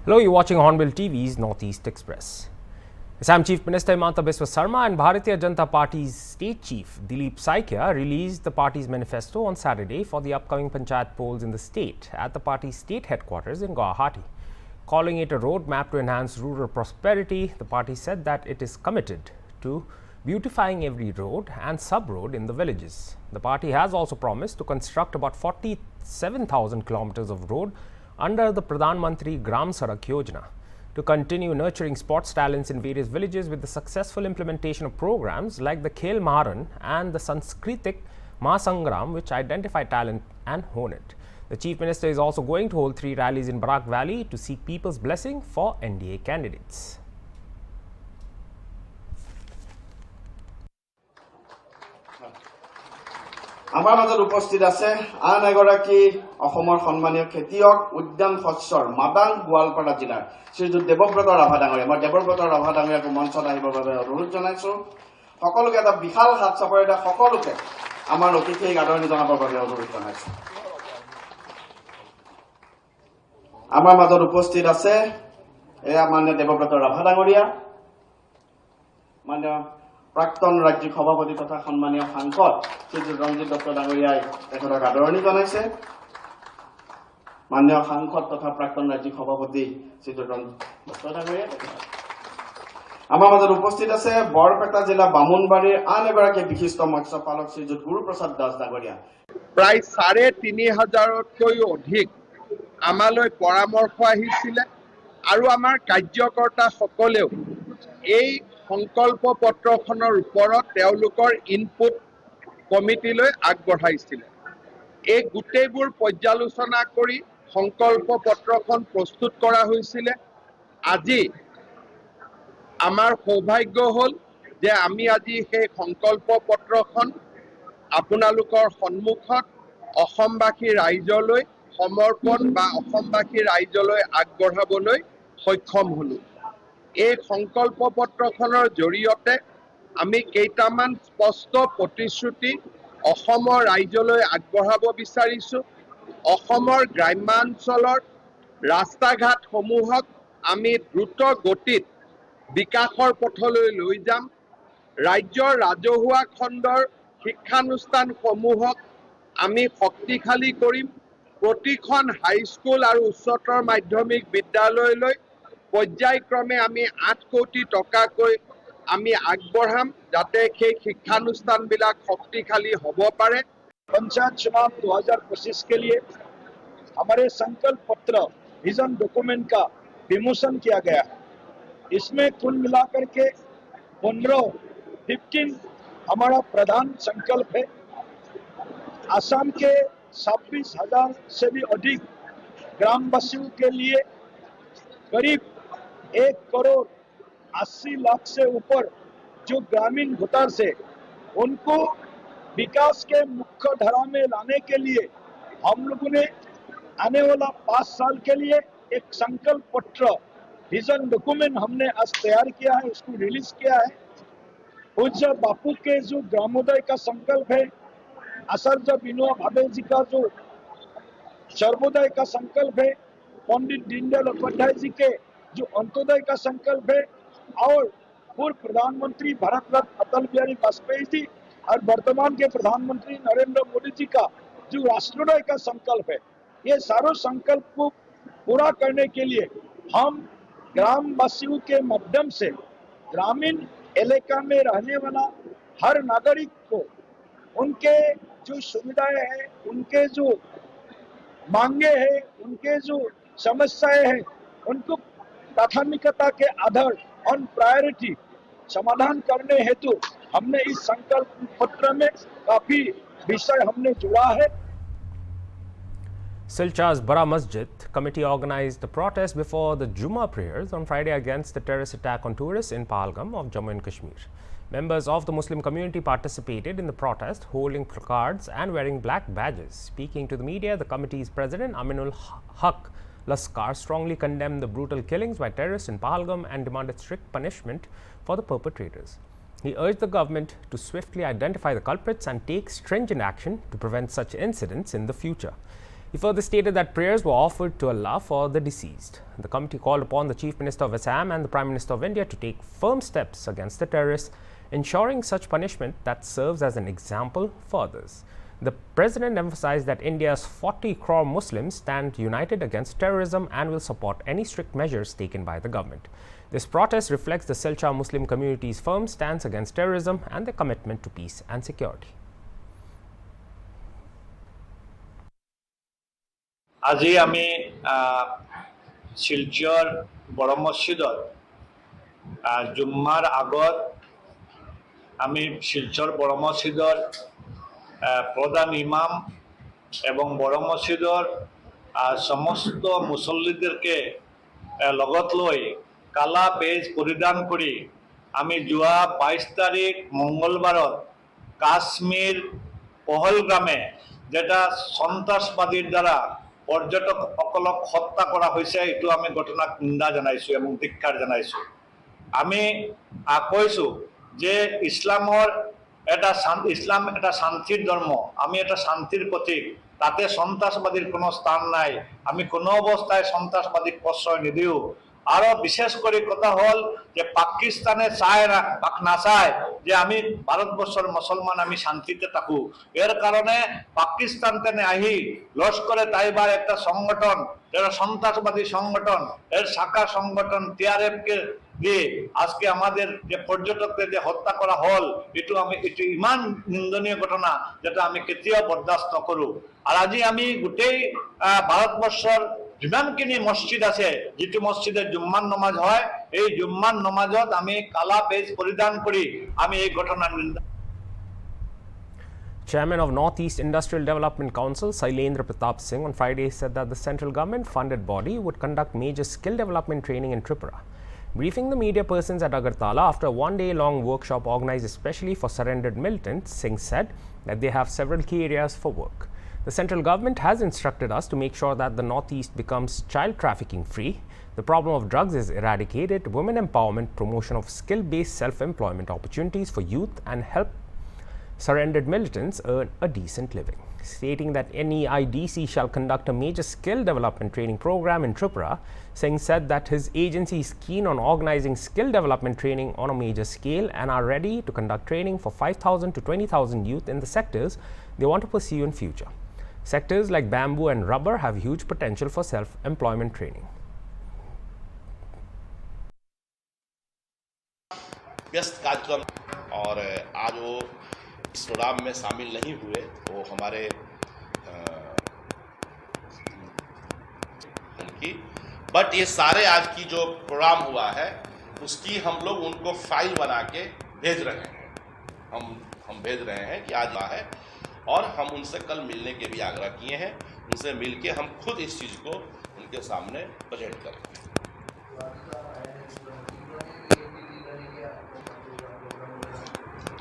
Hello, you're watching Hornbill TV's Northeast Express. Assam Chief Minister Himanta Biswa Sarma and Bharatiya Janata Party's State Chief Dilip Saikia released the party's manifesto on Saturday for the upcoming panchayat polls in the state at the party's state headquarters in Guwahati. Calling it a roadmap to enhance rural prosperity, the party said that it is committed to beautifying every road and sub-road in the villages. The party has also promised to construct about 47,000 kilometers of road under the Pradhan Mantri Gram Sadak Yojana to continue nurturing sports talents in various villages with the successful implementation of programs like the Khel Maharan and the Sanskritik Mahasangram, which identify talent and hone it. The Chief Minister is also going to hold 3 rallies in Barak Valley to seek people's blessing for NDA candidates. আমাৰ মাজত উপস্থিত আছে আন এগৰাকী অসমৰ সন্মানীয় খেতিয়ক উদ্যান শস্যৰ মাদাং গোৱালপাৰা জিলাৰ শ্ৰীযুত দেৱব্ৰত ৰাভা ডাঙৰীয়া মই দেৱব্ৰত ৰাভা ডাঙৰীয়াক মঞ্চত আহিবৰ বাবে অনুৰোধ জনাইছো সকলোকে এটা বিশাল হাত চাপৰিতে সকলোকে আমাৰ অতিথিক আদৰণি জনাবৰ বাবে অনুৰোধ জনাইছো আমাৰ মাজত উপস্থিত আছে এয়া মাননীয় দেৱব্ৰত ৰাভা ডাঙৰীয়া মাননীয় প্ৰাক্তন ৰাজ্যিক সভাপতি তথা সন্মানীয় সাংসদ শ্ৰীযুত ৰঞ্জিত দত্ত ডাঙৰীয়াই তেখেতক আদৰণি জনাইছে মাননীয় সাংসদ তথা প্ৰাক্তন ৰাজ্যিক সভাপতি শ্ৰীযুত ৰঞ্জিত দত্ত ডাঙৰীয়া আমাৰ মাজত উপস্থিত আছে বৰপেটা জিলা বামুণবাৰীৰ আন এগৰাকী বিশিষ্ট মৎস্যপালক শ্ৰীযুত গুৰুপ্ৰসাদ দাস ডাঙৰীয়া প্ৰায় ৩,৫০০তকৈও অধিক আমালৈ পৰামৰ্শ আহিছিলে আৰু আমাৰ কাৰ্যকৰ্তাসকলেও এই সংকল্প পত্ৰখনৰ ওপৰত তেওঁলোকৰ ইনপুট কমিটিলৈ আগবঢ়াইছিল এই গোটেইবোৰ পৰ্যালোচনা কৰি সংকল্প পত্ৰখন প্ৰস্তুত কৰা হৈছিল আজি আমাৰ সৌভাগ্য হ'ল যে আমি আজি সেই সংকল্প পত্ৰখন আপোনালোকৰ সন্মুখত অসমবাসী ৰাইজলৈ সমৰ্পণ বা অসমবাসী ৰাইজলৈ আগবঢ়াবলৈ সক্ষম হ'লো এই সংকল্প পত্ৰখনৰ জৰিয়তে আমি কেইটামান স্পষ্ট প্ৰতিশ্ৰুতি অসমৰ ৰাইজলৈ আগবঢ়াব বিচাৰিছো অসমৰ গ্ৰামাঞ্চলৰ ৰাস্তাঘাটসমূহক আমি দ্ৰুত গতিত বিকাশৰ পথলৈ লৈ যাম ৰাজ্যৰ ৰাজহুৱা খণ্ডৰ শিক্ষানুষ্ঠানসমূহক আমি শক্তিশালী কৰিম প্ৰতিখন হাইস্কুল আৰু উচ্চতৰ মাধ্যমিক বিদ্যালয়লৈ পৰ্যায়ক্ৰমে আমি ৮ কোটি টকাকৈ আমি আগবঢ়াম যাতে সেই শিক্ষানুষ্ঠানবিলাক শক্তিশালী হ'ব পাৰে पंचायत चुनाव 2025 के लिए हमारे संकल्प पत्र विजन डॉक्यूमेंट का विमोचन किया गया है इसमें कुल मिलाकर के 15 हमारा प्रधान संकल्प है असम के 26,000 से भी अधिक ग्रामवासियों के लिए करीब 1,80,00,000 से ऊपर जो ग्रामीण भूतर से उनको विकास के मुख्य धारा में लाने के लिए हम लोगों ने आने वाला 5 साल के लिए एक संकल्प पत्र विजन डॉक्यूमेंट हमने आज तैयार किया है उसको रिलीज किया है पूज्य बापू के जो ग्रामोदय का संकल्प है आचार्य विनोबा भावे जी का जो सर्वोदय का संकल्प है पंडित दीनदयाल उपाध्याय जी के जो अंत्योदय का संकल्प है और पूर्व प्रधानमंत्री भारत रत्न अटल बिहारी वाजपेयी जी और वर्तमान के प्रधानमंत्री नरेंद्र मोदी जी का जो राष्ट्रोदय का संकल्प है ये सारों संकल्प को पूरा करने के लिए हम ग्रामवासियों के माध्यम से ग्रामीण इलाका में रहने वाला हर नागरिक को उनके जो सुविधाएं हैं उनके जो मांगे हैं उनके जो समस्याएं हैं उनको प्राथमिकता के आधार ऑन प्रायोरिटी समाधान करने हेतु हमने इस संकल्प पत्र में काफी विषय हमने जुड़ा है Silchar's Bara Masjid committee organized a protest before the Jummah prayers on Friday against the terrorist attack on tourists in Pahalgam of Jammu and Kashmir. Members of the Muslim community participated in the protest, holding placards and wearing black badges. Speaking to the media, the committee's president Aminul Haq Laskar strongly condemned the brutal killings by terrorists in Pahalgam and demanded strict punishment for the perpetrators. He urged the government to swiftly identify the culprits and take stringent action to prevent such incidents in the future. He He further stated that prayers were offered to Allah for the deceased. The committee called upon the Chief Minister of Assam and the Prime Minister of India to take firm steps against the terrorists, ensuring such punishment that serves as an example for others. The President emphasized that India's 40 crore Muslims stand united against terrorism and will support any strict measures taken by the government. This protest reflects the Silchar Muslim community's firm stance against terrorism and their commitment to peace and security. আজি আমি শিলচৰ বড় মছজিদত জুম্মাৰ আগত আমি শিলচৰ বড় মছজিদৰ প্রধান ইমাম এবং বড় মছজিদৰ সমস্ত মুসল্লিদেরকে লগত লৈ কালা বেজ পৰিধান কৰি আমি যোৱা 22 তাৰিখ মঙ্গলবাৰত কাশ্মীৰ পহলগ্ৰামে যেটা সন্ত্ৰাসবাদীৰ দ্বাৰা পৰ্যটকসকলক হত্যা কৰা হৈছে এইটো আমি ঘটনাক নিন্দা জনাইছো এবং ধিক্কাৰ জনাইছো। আমি কৈছো যে ইছলাম এটা শান্তিৰ ধৰ্ম, আমি এটা শান্তিৰ প্ৰতীক, তাতে সন্ত্ৰাসবাদীৰ কোনো স্থান নাই। আমি কোনো অৱস্থায় সন্ত্ৰাসবাদীক প্ৰশ্ৰয় নিদিও। আৰু বিশেষ কৰি কথা হল যে পাকিস্তানে নাচায় যে আমি ভারতবর্ষের মুসলমান আমি শান্তিতে থাকু। এর কারণে পাকিস্তান তেনে আহি লস্করে তাইবার একটা সংগঠন, যেটা সন্ত্রাসবাদী সংগঠন, এর শাখা সংগঠন TRF কে দিয়ে আজকে আমাদের যে পর্যটকদের যে হত্যা করা হল, এটু ইমান নিন্দনীয় ঘটনা, যেটা আমি কেতিয়াও বরদাস্ত নকৰো। আর আজি আমি গোটেই ভারতবর্ষের যিমানখিনি মসজিদ আছে, যেটো মসজিদে জুম্মার নমাজ হয়, এই জুম্মার নমাজত আমি কালা বেজ পরিধান করি আমি এই ঘটনার নিন্দা। Chairman of Northeast Industrial Development Council, Sailendra Pratap Singh, on Friday said that the central government-funded body would conduct major skill development training in Tripura. Briefing the media persons at Agartala after a one-day-long workshop organized especially for surrendered militants, Singh said that they have several key areas for work. The central government has instructed us to make sure that the Northeast becomes child trafficking free, the problem of drugs is eradicated, women empowerment, promotion of skill-based self-employment opportunities for youth, and help surrendered militants earn a decent living. Stating that NEIDC shall conduct a major skill development training program in Tripura, Singh said that his agency is keen on organizing skill development training on a major scale and are ready to conduct training for 5,000 to 20,000 youth in the sectors they want to pursue in future. Sectors like bamboo and rubber have huge potential for self-employment training. व्यस्त कार्यक्रम और आज वो इस programme में शामिल नहीं हुए, वो हमारे उनकी, बट ये सारे आज की जो प्रोग्राम हुआ है उसकी हम लोग उनको फाइल बना के भेज रहे हैं। हम भेज रहे हैं कि आज है, और हम उनसे कल मिलने के भी आग्रह किए हैं। उनसे मिलके हम खुद इस चीज़ को उनके सामने प्रेजेंट करेंगे।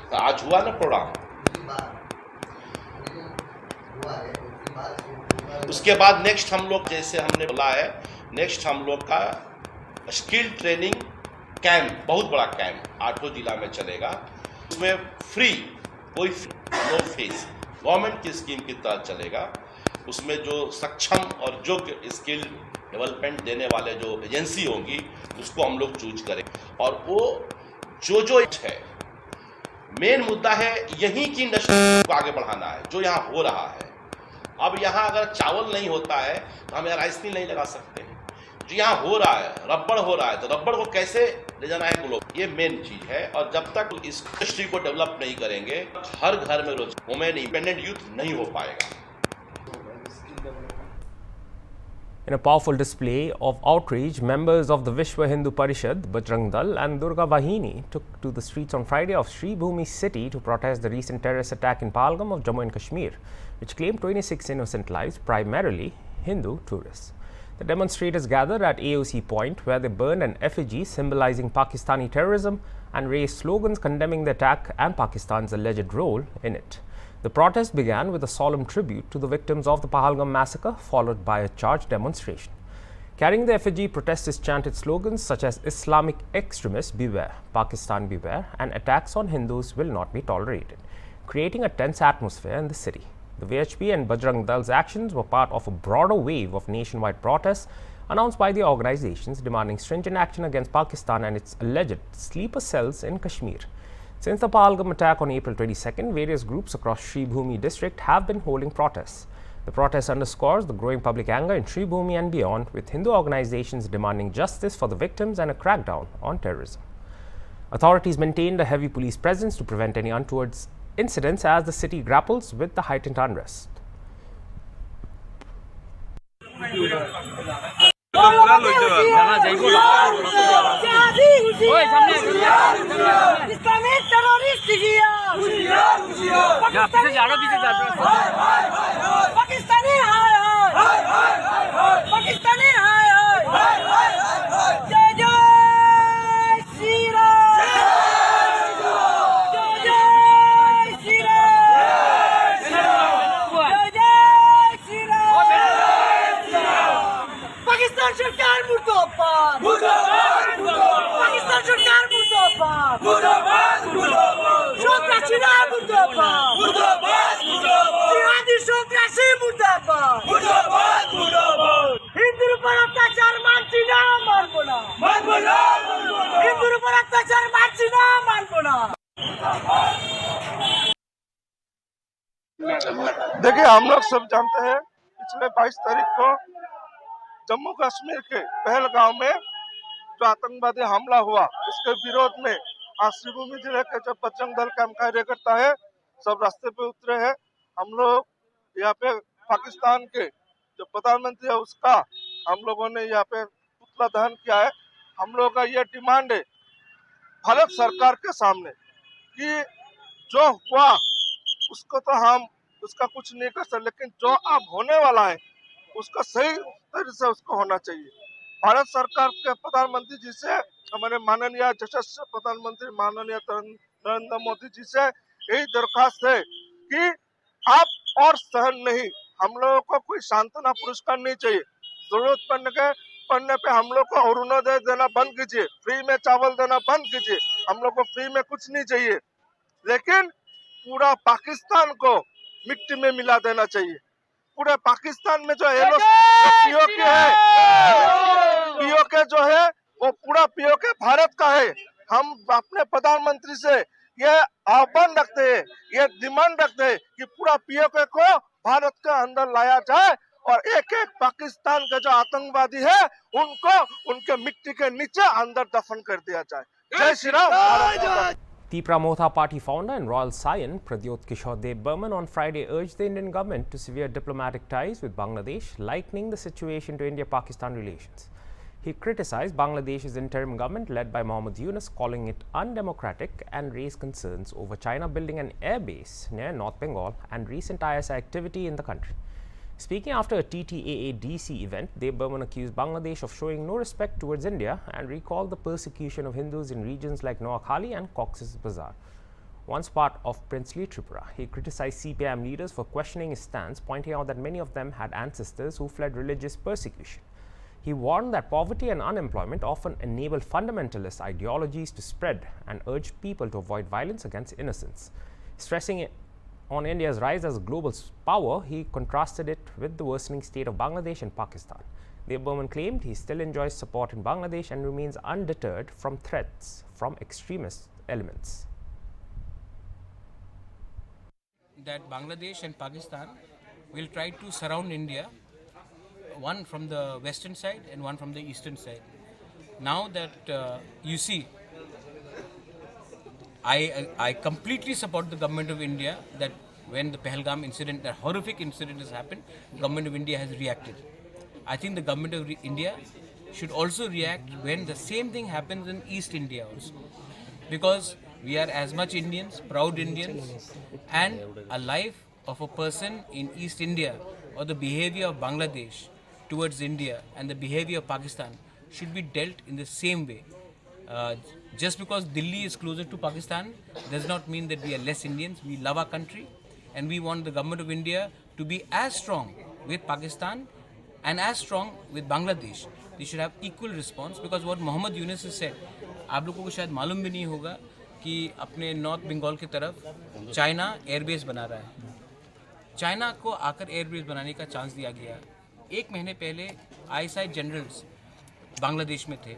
तो आज हुआ ना प्रोग्राम, उसके बाद नेक्स्ट हम लोग, जैसे हमने बोला है, नेक्स्ट हम लोग का स्किल ट्रेनिंग कैंप, बहुत बड़ा कैंप 8 जिला में चलेगा। उसमें फ्री, कोई नो फीस, गवर्नमेंट की स्कीम की तरह चलेगा। उसमें जो सक्षम और योग्य स्किल डेवलपमेंट देने वाले जो एजेंसी होंगी उसको हम लोग चूज करें, और वो जो है मेन मुद्दा है यहीं की इंडस्ट्री को आगे बढ़ाना है, जो यहाँ हो रहा है। अब यहाँ अगर चावल नहीं होता है तो हम यहाँ राइस मिल नहीं लगा सकते हैं। जो यहाँ हो रहा है, रबड़ हो रहा है, तो रबड़ को कैसे ले जाना है ग्लोब, ये मेन चीज है। और जब तक इस इंडस्ट्री को डेवलप नहीं करेंगे, हर घर में रोज वुमेन इंडिपेंडेंट यूथ नहीं हो पाएगा। In a powerful display of outrage, members of the Vishwa Hindu Parishad, Bajrang Dal and Durga Vahini took to the streets on Friday of Sri Bhumi city to protest the recent terrorist attack in Pahalgam of Jammu and Kashmir, which claimed 26 innocent lives, primarily Hindu tourists. The demonstrators gathered at AOC Point, where they burned an effigy symbolizing Pakistani terrorism and raised slogans condemning the attack and Pakistan's alleged role in it. The protest began with a solemn tribute to the victims of the Pahalgam massacre, followed by a charged demonstration. Carrying the effigy, protesters chanted slogans such as "Islamic extremists beware, Pakistan beware," and "attacks on Hindus will not be tolerated," creating a tense atmosphere in the city. The VHP and Bajrang Dal's actions were part of a broader wave of nationwide protests announced by the organizations demanding stringent action against Pakistan and its alleged sleeper cells in Kashmir. Since the Pahalgam attack on April 22nd, various groups across Shribhumi district have been holding protests. The protest underscores the growing public anger in Shribhumi and beyond, with Hindu organizations demanding justice for the victims and a crackdown on terrorism. Authorities maintained a heavy police presence to prevent any untoward incidents as the city grapples with the heightened unrest. देखिए, हम लोग सब जानते हैं पिछले 22 तारीख को जम्मू कश्मीर के पहलगाम में जो आतंकवादी हमला हुआ, इसके विरोध में आज श्रीभूमि जिले के जो बजरंग दल कैंप कार्यकर्ता है सब रास्ते पे उतरे हैं। हम लोग यहाँ पे पाकिस्तान के जो प्रधानमंत्री है उसका हम लोगों ने यहाँ पे पुतला दहन किया है। हम लोगों का ये डिमांड है भारत सरकार के सामने कि जो हुआ उसको तो हम उसका कुछ नहीं कर सकते, लेकिन जो अब होने वाला है उसका सही तरीके से उसको होना चाहिए। भारत सरकार के प्रधानमंत्री जी से, हमारे माननीय यशस्वी प्रधानमंत्री माननीय नरेंद्र मोदी जी से यही दरखास्त है कि आप और सहन नहीं, हम लोगों को कोई सांत्वना पुरस्कार नहीं चाहिए। जरूरत पड़ने पे हम लोग को अरुणोदय देना बंद कीजिए, फ्री में चावल देना बंद कीजिए, हम लोग को फ्री में कुछ नहीं चाहिए, लेकिन पूरा पाकिस्तान को मिट्टी में मिला देना चाहिए। पूरे पाकिस्तान में जो पीओके जो है वो पूरा पीओके भारत का है। हम अपने प्रधानमंत्री से ये आह्वान रखते हैं, ये डिमांड रखते हैं कि पूरा पीओके को भारत के अंदर लाया जाए और एक एक पाकिस्तान के जो आतंकवादी है उनको उनके मिट्टी के नीचे अंदर दफन कर दिया जाए। जय Shri Ram. Tipra Motha Party founder and Royal Scion Pradyot Kishore Dev Burman on Friday urged the Indian government to sever diplomatic ties with Bangladesh, likening the situation to India-Pakistan relations. He criticized Bangladesh's interim government led by Mohammad Yunus, calling it undemocratic, and raised concerns over China building an air base near North Bengal and recent ISI activity in the country. Speaking after a TTAA-DC event, Dev Burman accused Bangladesh of showing no respect towards India and recalled the persecution of Hindus in regions like Noakhali and Cox's Bazar, once part of princely Tripura. He criticized CPIM leaders for questioning his stance, pointing out that many of them had ancestors who fled religious persecution. He warned that poverty and unemployment often enable fundamentalist ideologies to spread and urged people to avoid violence against innocents. Stressing on India's rise as a global power, he contrasted it with the worsening state of Bangladesh and Pakistan. Dev Burman claimed he still enjoys support in Bangladesh and remains undeterred from threats from extremist elements. That Bangladesh and Pakistan will try to surround India, one from the western side and one from the eastern side. Now that you see, I completely support the government of India that when the Pahalgam incident, that horrific incident has happened, government of India has reacted. I think the government of India should also react when the same thing happens in East India also. Because we are as much Indians, proud Indians, and a life of a person in East India or the behavior of Bangladesh towards India and the behavior of Pakistan should be dealt in the same way. Just because Delhi is closer to Pakistan does not mean that we are less Indians. We love our country and we want the government of India to be as strong with Pakistan and as strong with Bangladesh. They should have equal response because what Mohammad Yunus has said, आप लोगों को शायद मालूम भी नहीं होगा कि अपने नॉर्थ बंगाल की तरफ चाइना एयरबेस बना रहा है चाइना को आकर एयरबेस बनाने का चांस दिया गया। 1 महीने पहले ISI जनरल्स बांग्लादेश में थे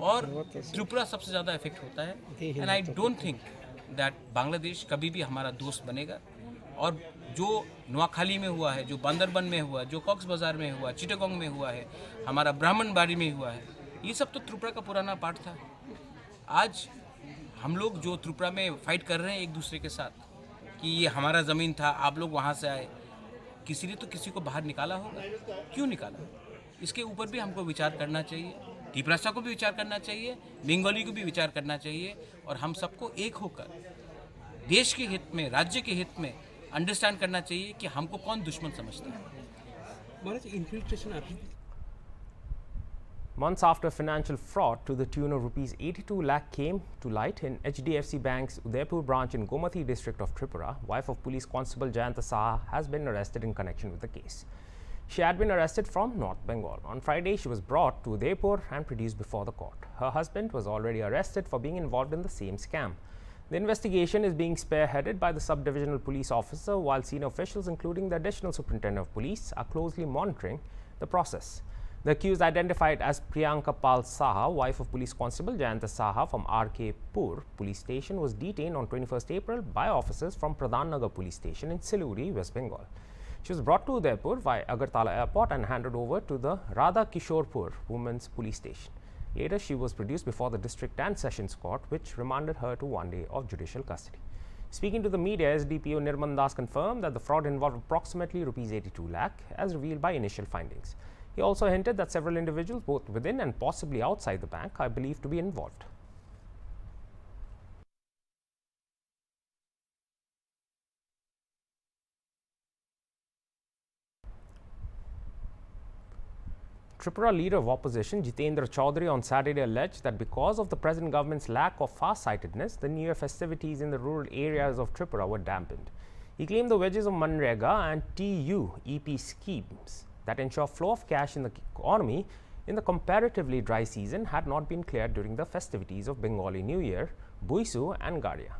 और त्रिपुरा सबसे ज़्यादा इफेक्ट होता है। And I don't think that Bangladesh कभी भी हमारा दोस्त बनेगा। और जो नोआखाली में हुआ है, जो बांदरबन में हुआ है, जो कॉक्स बाजार में हुआ है, चिटागोंग में हुआ है, हमारा ब्राह्मणबाड़ी में हुआ है, ये सब तो त्रिपुरा का पुराना पार्ट था। आज हम लोग जो त्रिपुरा में फाइट कर रहे हैं एक दूसरे के साथ कि ये हमारा ज़मीन था, आप लोग वहाँ से आए, किसी ने तो किसी को बाहर निकाला होगा। क्यों निकाला? इसके ऊपर भी हमको विचार करना चाहिए। त्रिपुरा को भी विचार करना चाहिए, बंगाली को भी विचार करना चाहिए और हम सबको एक होकर देश के हित में, राज्य के हित में अंडरस्टैंड करना चाहिए कि हमको कौन दुश्मन समझता है। Months after financial fraud to the tune of rupees 82 lakh came to light in HDFC Bank's Udaipur branch in Gomathi district of Tripura, wife of Police Constable Jayanta Saha has been arrested in connection with the case. She had been arrested from North Bengal. On Friday, she was brought to Udaipur and produced before the court. Her husband was already arrested for being involved in the same scam. The investigation is being spearheaded by the sub-divisional police officer, while senior officials, including the additional superintendent of police, are closely monitoring the process. The accused, identified as Priyanka Pal Saha, wife of Police Constable Jayanta Saha from RK Pur Police Station, was detained on 21st April by officers from Pradhan Nagar Police Station in Siliguri, West Bengal. She was brought to Udaipur via Agartala Airport and handed over to the Radha Kishorpur Women's Police Station. Later, she was produced before the District and Sessions Court, which remanded her to 1 day of judicial custody. Speaking to the media, SDPO Nirman Das confirmed that the fraud involved approximately rupees 82 lakh, as revealed by initial findings. He also hinted that several individuals, both within and possibly outside the bank, are believed to be involved. Tripura leader of opposition Jitendra Chaudhary on Saturday alleged that because of the present government's lack of far-sightedness, the New Year festivities in the rural areas of Tripura were dampened. He claimed the wedges of Manrega and TUEP schemes that ensure flow of cash in the economy in the comparatively dry season had not been cleared during the festivities of Bengali New Year, Buisu and Garia.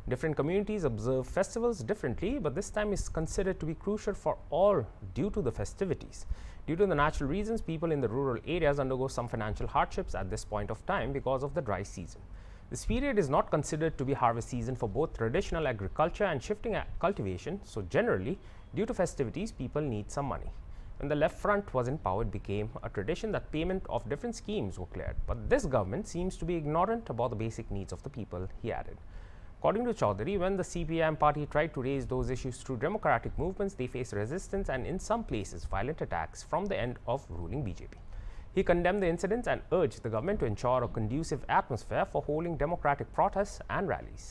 Different communities observe festivals differently, but this time is considered to be crucial for all due to the festivities. Due to the natural reasons, people in the rural areas undergo some financial hardships at this point of time because of the dry season. This period is not considered to be harvest season for both traditional agriculture and shifting cultivation, so generally, due to festivities, people need some money. When the left front was in power, it became a tradition that payment of different schemes were cleared. But this government seems to be ignorant about the basic needs of the people, he added. According to Chaudhary, when the CPIM party tried to raise those issues through democratic movements, they faced resistance and in some places violent attacks from the end of ruling BJP. He condemned the incidents and urged the government to ensure a conducive atmosphere for holding democratic protests and rallies.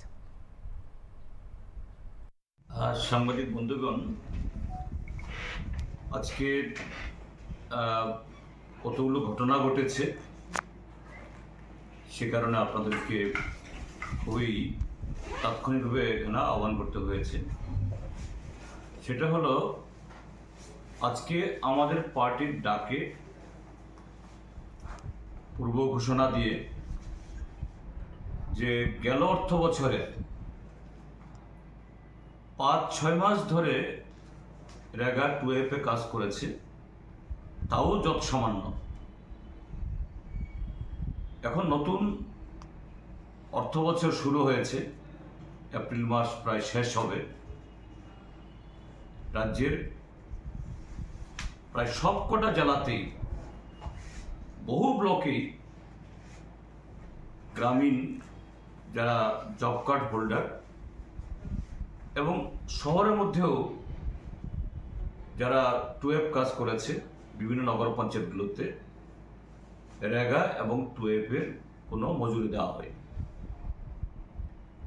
সাংবাদিক বন্ধুগণ, আজকে কতগুলো ঘটনা ঘটেছে, সে কারণে আপনাদেরকে খুবই তাৎক্ষণিকভাবে এখানে আহ্বান করতে হয়েছে। সেটা হলো, আজকে আমাদের পার্টির ডাকে পূর্ব ঘোষণা দিয়ে যে গেল অর্থ বছরে 5-6 মাস ধরে রেগা 2F কাজ করেছে, তাও যত সামান্য। এখন নতুন অর্থ বছর শুরু হয়েছে, এপ্রিল মাস প্রায় শেষ হবে। রাজ্যের প্রায় সবকটা জেলাতেই বহু ব্লকেই গ্রামীণ যারা জব কার্ড হোল্ডার এবং শহরের মধ্যেও যারা 2F কাজ করেছে বিভিন্ন নগর পঞ্চায়েতগুলোতে রেগা এবং 2F এর কোনো মজুরি দেওয়া হয়।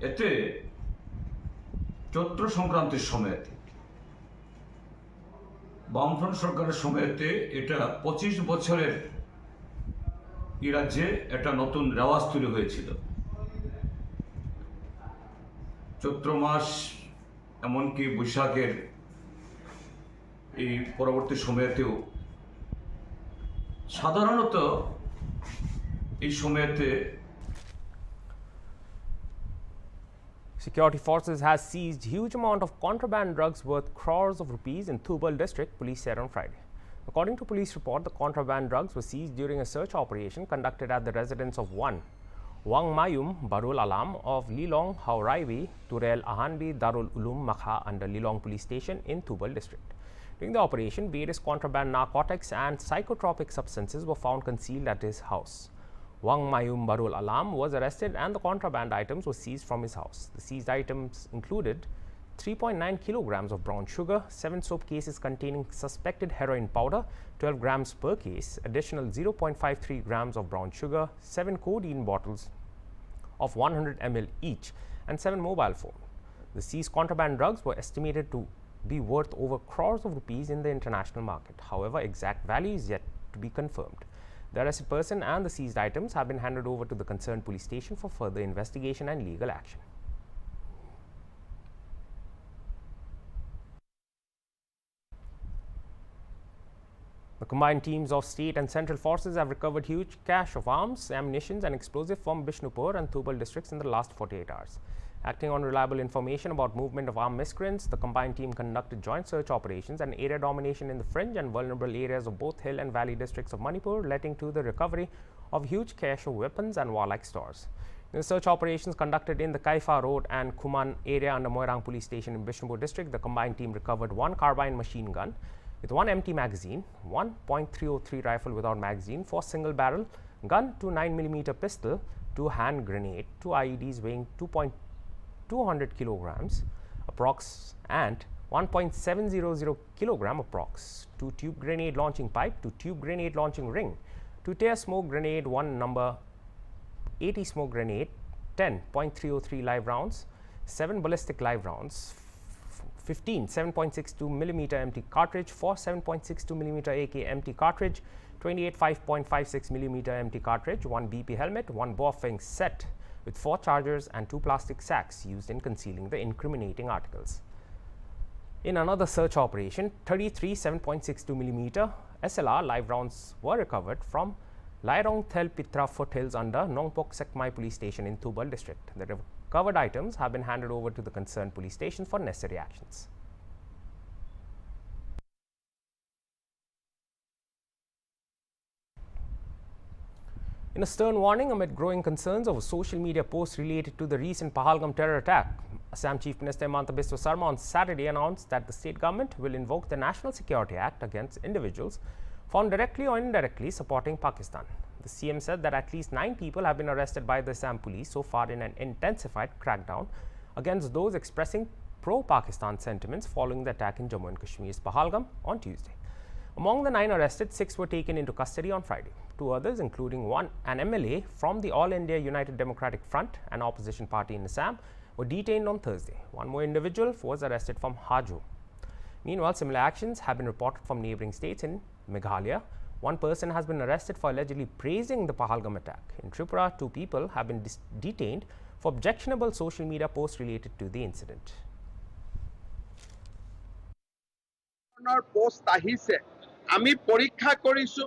এতে চৈত্র সংক্রান্তির সময়তে, বামফ্রন্ট সরকারের সময়তে এটা 25 বছরের এই রাজ্যে একটা নতুন রেওয়াজ তৈরি হয়েছিল। চৈত্র মাস এমনকি বৈশাখের এই পরবর্তী সময়তেও সাধারণত এই সময়তে Security forces has seized huge amount of contraband drugs worth crores of rupees in Tubal district, police said on Friday. According to police report, the contraband drugs were seized during a search operation conducted at the residence of one Wang Mayum Barul Alam of Lilong Hauraiwi Turel Ahanbi Darul Ulum Makha under Lilong police station in Tubal district. During the operation, various contraband narcotics and psychotropic substances were found concealed at his house. Wang Mayum Barul Alam was arrested and the contraband items were seized from his house. The seized items included 3.9 kilograms of brown sugar, 7 soap cases containing suspected heroin powder, 12 grams per case, additional 0.53 grams of brown sugar, 7 codeine bottles of 100 ml each, and 7 mobile phones. The seized contraband drugs were estimated to be worth over crores of rupees in the international market. However, exact value is yet to be confirmed. The arrested person and the seized items have been handed over to the concerned police station for further investigation and legal action. The combined teams of state and central forces have recovered huge cache of arms, ammunition and explosives from Bishnupur and Tubal districts in the last 48 hours. Acting on reliable information about movement of armed miscreants, the combined team conducted joint search operations and area domination in the fringe and vulnerable areas of both hill and valley districts of Manipur, leading to the recovery of huge cache of weapons and warlike stores. In the search operations conducted in the Kaifa Road and Kuman area under Moirang police station in Bishnupur district, the combined team recovered 1 carbine machine gun with 1 empty magazine, 1.303 rifle without magazine, 4 single barrel gun, 2 9mm pistol, 2 hand grenade, 2 IEDs weighing 200 kilograms approx and 1.700 kilogram approx, 2 tube grenade launching pipe, 2 tube grenade launching ring, 2 tear smoke grenade, 1 number 80 smoke grenade, 10.303 live rounds, 7 ballistic live rounds, 15 7.62 millimeter empty cartridge, 4 7.62 millimeter AK empty cartridge, 28 5.56 millimeter empty cartridge, 1 BP helmet, 1 Bofeng set with 4 chargers and 2 plastic sacks used in concealing the incriminating articles. In another search operation, 33 7.62 millimeter SLR live rounds were recovered from Lairong Thel Pitra foothills under Nongpok Sekmai police station in Tubal district. The recovered items have been handed over to the concerned police station for necessary actions. In a stern warning amid growing concerns over social media posts related to the recent Pahalgam terror attack, Assam Chief Minister Himanta Biswa Sarma on Saturday announced that the state government will invoke the National Security Act against individuals found directly or indirectly supporting Pakistan. The CM said that at least 9 people have been arrested by the Assam police so far in an intensified crackdown against those expressing pro-Pakistan sentiments following the attack in Jammu and Kashmir's Pahalgam on Tuesday. Among the 9 arrested, 6 were taken into custody on Friday. 2 others, including an MLA from the All India United Democratic Front, an opposition party in Assam, were detained on Thursday. 1 more individual was arrested from Hajo. Meanwhile, similar actions have been reported from neighboring states. In Meghalaya, 1 person has been arrested for allegedly praising the Pahalgam attack. In Tripura, 2 people have been detained for objectionable social media posts related to the incident. Post আহিছে আমি পৰীক্ষা কৰিছো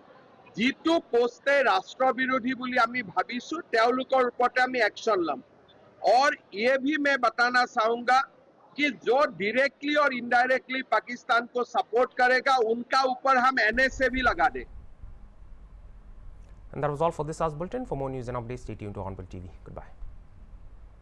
যিটো পোস্টে ৰাষ্ট্ৰবিৰোধী বুলি আমি ভাবিছো তেওঁলোকৰ ওপৰতে আমি একশন লম और ये भी मैं बताना चाहूंगा कि जो डायरेक्टली और इनडायरेक्टली पाकिस्तान को सपोर्ट करेगा उनका ऊपर हम एनएसए भी लगा दें. And that was all for this hour's bulletin. For more news and updates, stay tuned to Hornbill TV. Goodbye.